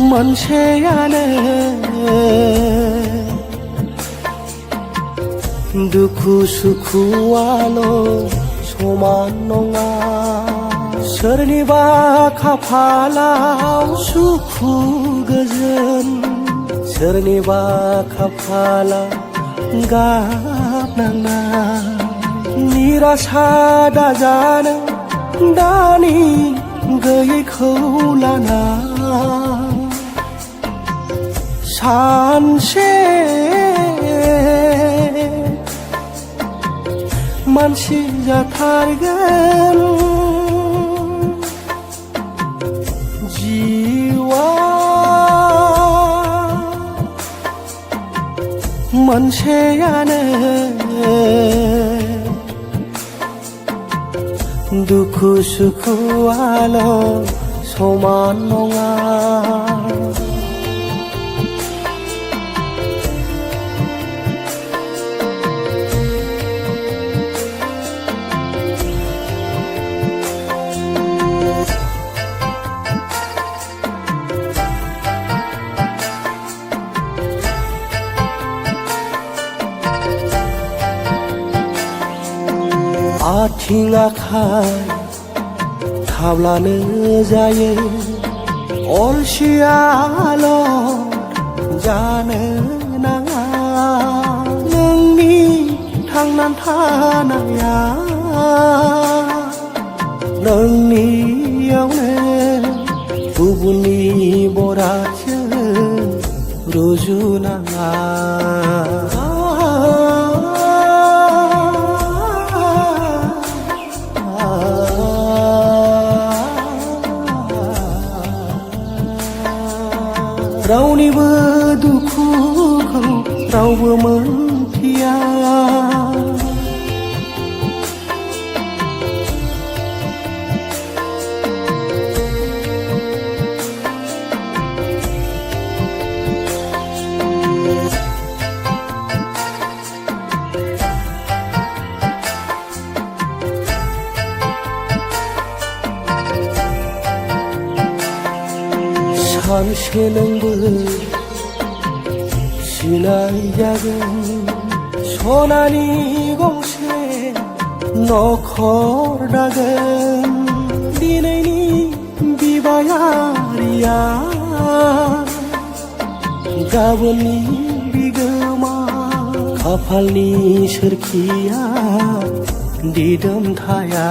मोनसेयानो दुखु सुखुआल' समान नङा सोरनिबा खाफालाव सुखु गोजोन सोरनिबा खाफालाव गाबनांनाय निराशा दाजानो दानि गैयैखौ लाना सानसे मानसि जाथारगोन जिउआ मोनसेयानो दुखु सुखुआल' समान नङा आथिं आखाइ थाब्लानो जायो अलसियाल' जानो नाङा नोंनि थांनानै थानाया नोंनियावनो गुबुननि बरादजों रुजुनाङा रावनिबो दुखुखौ रावबो मोनथिया सानसे नोंबो सिनाय जागोन सनानि गंसे नखर दागोन दिनैनि बिबायारिया गाबोननि बिगोमा खाफालनि सोरखिया दिदोम थाया